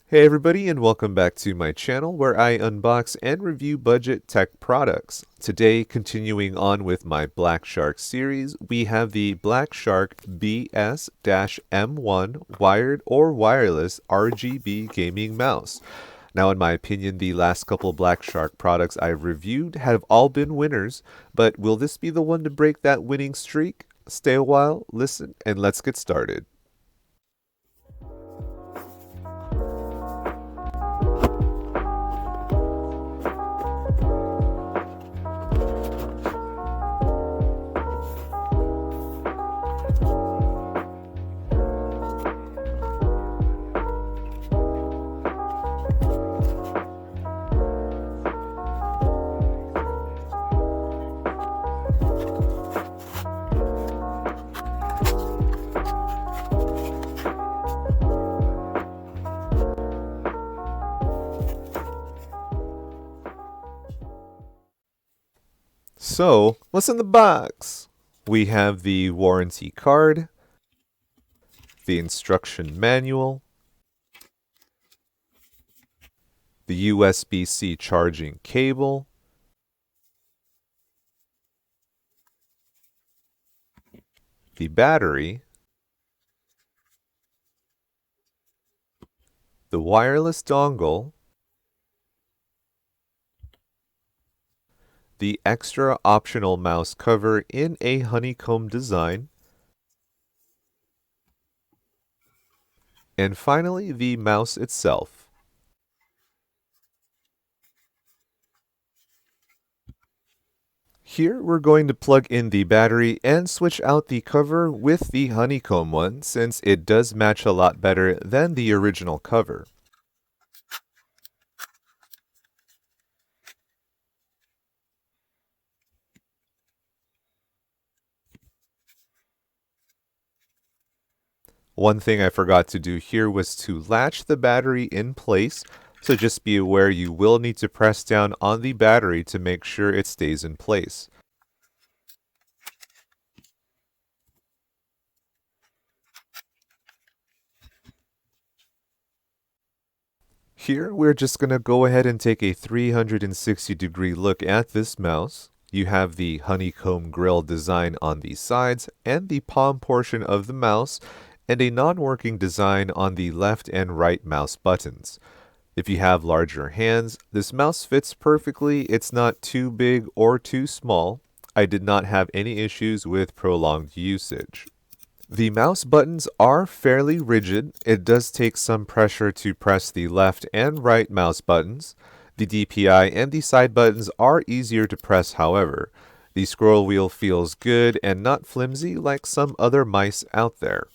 Hey everybody, and welcome back to my channel where I unbox and review budget tech products. Today, continuing on with my BLACKSHARK series, we have the BLACKSHARK BS-M1 wired or wireless RGB gaming mouse. Now, in my opinion, the last couple BLACKSHARK products I've reviewed have all been winners, but will this be the one to break that winning streak? Stay a while, listen, and let's get started. So, what's in the box? We have the warranty card, the instruction manual, the USB-C charging cable, the battery, the wireless dongle, the extra optional mouse cover in a honeycomb design, and finally the mouse itself. Here we're going to plug in the battery and switch out the cover with the honeycomb one since it does match a lot better than the original cover. One thing I forgot to do here was to latch the battery in place, so just be aware you will need to press down on the battery to make sure it stays in place. Here we're just going to go ahead and take a 360-degree look at this mouse. You have the honeycomb grill design on the sides and the palm portion of the mouse, and a non-working design on the left and right mouse buttons. If you have larger hands, this mouse fits perfectly. It's not too big or too small. I did not have any issues with prolonged usage. The mouse buttons are fairly rigid. It does take some pressure to press the left and right mouse buttons. The DPI and the side buttons are easier to press, however. The scroll wheel feels good and not flimsy like some other mice out there.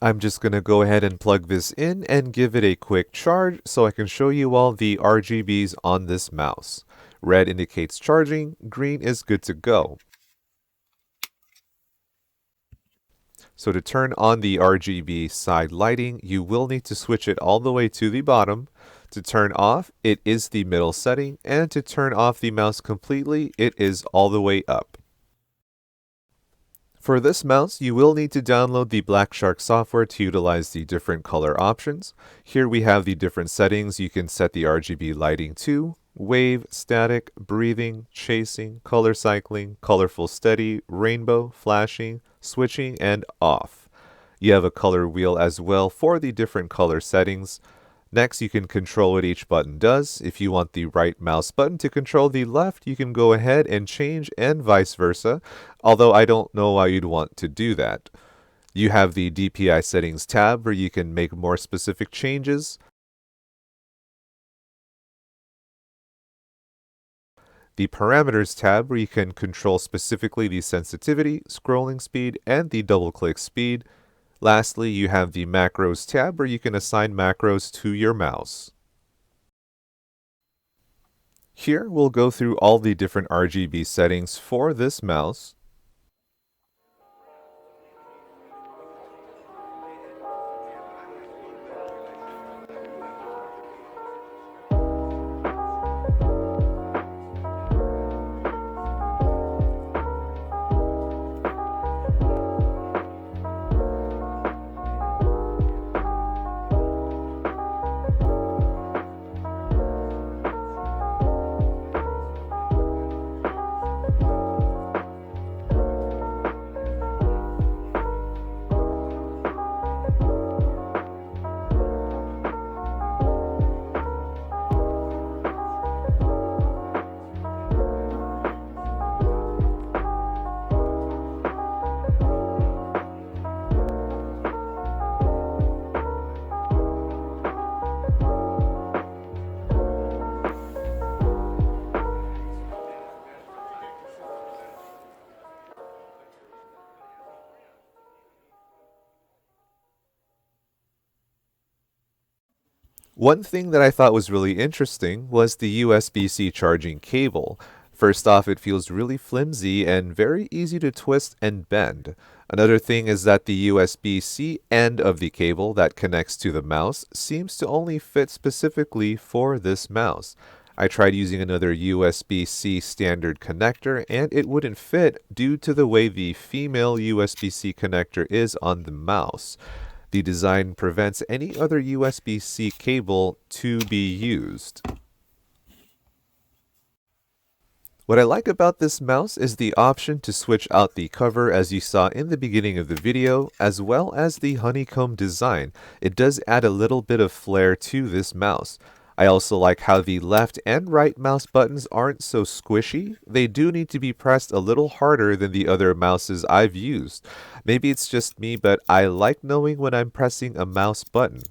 I'm just going to go ahead and plug this in and give it a quick charge so I can show you all the RGBs on this mouse. Red indicates charging, green is good to go. So to turn on the RGB side lighting, you will need to switch it all the way to the bottom. To turn off, it is the middle setting, and to turn off the mouse completely, it is all the way up. For this mouse, you will need to download the BLACKSHARK software to utilize the different color options. Here we have the different settings you can set the RGB lighting to: wave, static, breathing, chasing, color cycling, colorful steady, rainbow, flashing, switching, and off. You have a color wheel as well for the different color settings. Next, you can control what each button does. If you want the right mouse button to control the left, you can go ahead and change, and vice versa, although I don't know why you'd want to do that. You have the DPI settings tab where you can make more specific changes. The parameters tab where you can control specifically the sensitivity, scrolling speed, and the double-click speed. Lastly, you have the macros tab where you can assign macros to your mouse. Here we'll go through all the different RGB settings for this mouse. One thing that I thought was really interesting was the USB-C charging cable. First off, it feels really flimsy and very easy to twist and bend. Another thing is that the USB-C end of the cable that connects to the mouse seems to only fit specifically for this mouse. I tried using another USB-C standard connector and it wouldn't fit due to the way the female USB-C connector is on the mouse. The design prevents any other USB-C cable to be used. What I like about this mouse is the option to switch out the cover as you saw in the beginning of the video, as well as the honeycomb design. It does add a little bit of flair to this mouse. I also like how the left and right mouse buttons aren't so squishy. They do need to be pressed a little harder than the other mouses I've used. Maybe it's just me, but I like knowing when I'm pressing a mouse button.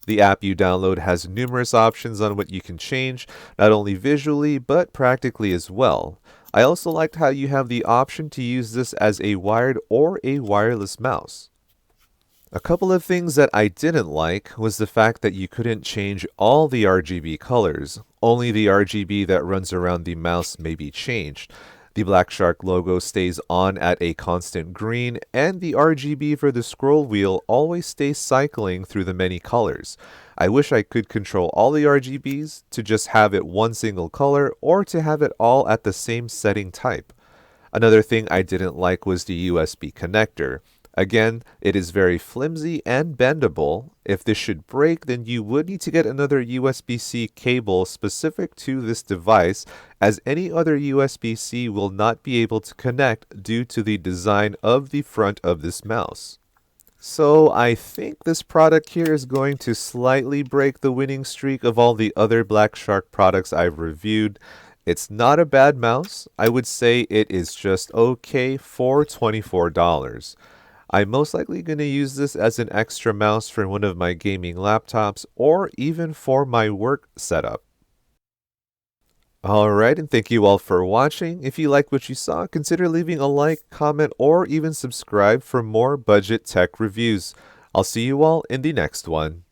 The app you download has numerous options on what you can change, not only visually, but practically as well. I also liked how you have the option to use this as a wired or a wireless mouse. A couple of things that I didn't like was the fact that you couldn't change all the RGB colors. Only the RGB that runs around the mouse may be changed. The BLACKSHARK logo stays on at a constant green, and the RGB for the scroll wheel always stays cycling through the many colors. I wish I could control all the RGBs to just have it one single color or to have it all at the same setting type. Another thing I didn't like was the USB connector. Again, it is very flimsy and bendable. If this should break, then you would need to get another USB-C cable specific to this device, as any other USB-C will not be able to connect due to the design of the front of this mouse. So I think this product here is going to slightly break the winning streak of all the other BLACKSHARK products I've reviewed. It's not a bad mouse. I would say it is just okay for $24. I'm most likely going to use this as an extra mouse for one of my gaming laptops or even for my work setup. Alright, and thank you all for watching. If you liked what you saw, consider leaving a like, comment, or even subscribe for more budget tech reviews. I'll see you all in the next one.